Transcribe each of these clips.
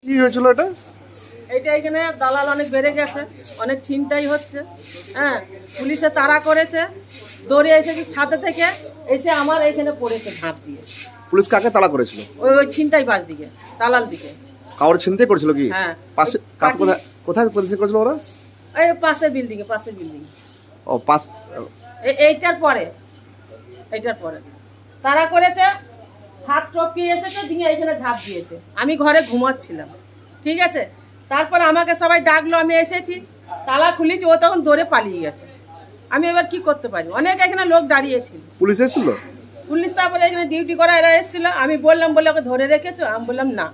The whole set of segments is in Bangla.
কি হয়েছিল এটা? এইটা এখানে দালাল অনেক বেড়ে গেছে, অনেক ছিনতাই হচ্ছে। হ্যাঁ, পুলিশে তাড়া করেছে, দৌড়ে এসে ছাদে থেকে এসে আমার এখানে পড়েছে ঝাঁপ দিয়ে। পুলিশ কাকে তাড়া করেছিল? ওই ছিনতাই বাস দিকে, দালাল দিকে। কাউর ছিনতাই করেছিল কি? হ্যাঁ। পাশে কোথায় কোথায় পুলিশ করেছিল ওরা? এই পাশে বিল্ডিং ও পাশ এইটার পরে তারা করেছে, ছাদ টপকিয়ে এসেছে, দিয়ে এখানে ঝাঁপ দিয়েছে। আমি ঘরে ঘুমাচ্ছিলাম, ঠিক আছে। তারপর আমাকে সবাই ডাকলো, আমি এসেছি, তালা খুলেছি, ও তখন দৌড়ে পালিয়ে গেছে। আমি এবার কি করতে পারি? অনেক এখানে লোক দাঁড়িয়েছিল। পুলিশ এসেছিল? পুলিশ তারপরে এখানে ডিউটি করা এরা এসেছিল। আমি বললাম, বলে ওকে ধরে রেখেছো? আমি বললাম না,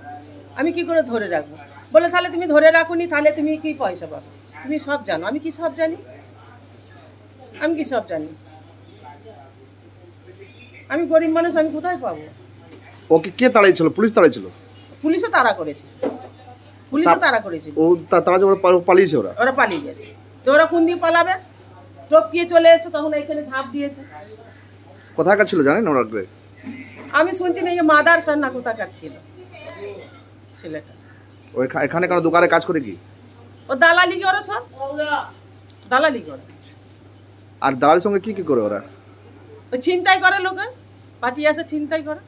আমি কি করে ধরে রাখবো? বলে তাহলে তুমি ধরে রাখুনি, তাহলে তুমি কি পয়সা পাবে? তুমি সব জানো। আমি কি সব জানি? আমি গরিব মানুষ, আমি কোথায় পাবো? ওকে কে তাড়াইছিল? পুলিশ তাড়াইছিল? পুলিশে তাড়া করেছে। ও তারা যে ওরা পালিয়েছে, ওরা পালিয়ে গেছে। তো ওরা কোন দিয়ে পালাবে? টপকিয়ে চলে এসে তখন এখানে ঝাঁপ দিয়েছে। কোথাকার ছিল জানেন ওরা? আমি শুনছি না, যে মাদারসার না কোথাকার ছিল ছেলেটা। ওই এখানে কেন দোকানে কাজ করে কি? ও দালালি করে, সব দালালি করে। আর দালালের সঙ্গে কি কি করে ওরা? ওই ছিনতাই করে, লোকের পার্টি আসে ছিনতাই করে।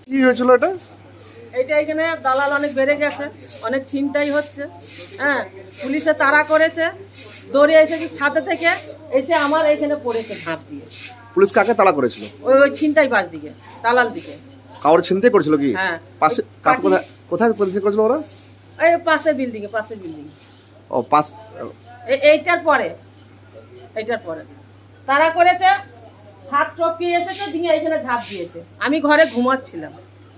কি হয়েছিল এটা? এইটা এখানে দালাল অনেক বেড়ে গেছে, অনেক ছিনতাই হচ্ছে। হ্যাঁ, পুলিশে তাড়া করেছে, দৌড়ে এসে ছাদে থেকে এসে আমার এখানে পড়েছে ঝাঁপ দিয়ে। পুলিশ কাকে তাড়া করেছিল? ওই ছিনতাই বাস দিকে, দালাল দিকে। কাউর ছিনতাই করেছিল কি? হ্যাঁ। পাশে কোথায় পুলিশ করেছিল ওরা? এই পাশে বিল্ডিং ও পাশ এইটার পরে তারা করেছে, ছাদ টপকিয়ে এসেছে, দিয়ে এখানে ঝাঁপ দিয়েছে। আমি ঘরে ঘুমাচ্ছিলাম,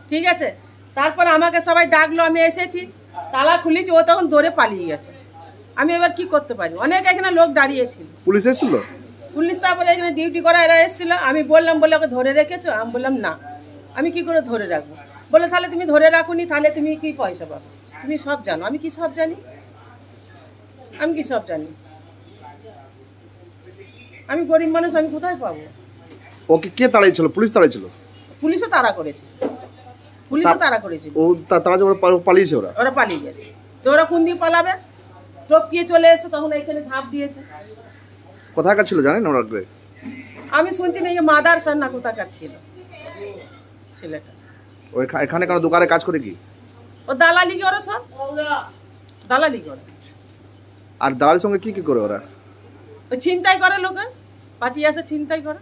ঠিক আছে। তারপর আমাকে সবাই ডাকলো, আমি এসেছি, তালা খুলেছি, ও তখন দৌড়ে পালিয়ে গেছে। আমি এবার কি করতে পারি? অনেক এখানে লোক দাঁড়িয়েছিল। পুলিশ এসেছিল? পুলিশ তারপরে এখানে ডিউটি করা এরা এসেছিল। আমি বললাম, বলে ওকে ধরে রেখেছো? আমি বললাম না, আমি কি করে ধরে রাখবো? বলে তাহলে তুমি ধরে রাখুনি, তাহলে তুমি কি পয়সা পাবে? তুমি সব জানো। আমি কি সব জানি? আমি গরিব মানুষ, আমি কোথায় পাবো? ওকে কে তাড়াইছিল? পুলিশ তাড়াইছিল? পুলিশে তাড়া করেছে। ও তারা যে ওরা পালিয়েছে ওরা পালিয়ে গেছে। তো ওরা কোন দিয়ে পালাবে? টপকিয়ে চলে এসে তখন এখানে ঝাঁপ দিয়েছে। কোথাকার ছিল জানেন ওরা? আমি শুনছি না, যে মাদারসার না কোথাকার ছিল ছেলেটা। ওই এখানে কেন দোকানে কাজ করে কি? ও দালালি করে, সব দালালি করে। আর দালালের সঙ্গে কি কি করে ওরা? ওই ছিনতাই করে, লোকের পার্টি আসে ছিনতাই করে।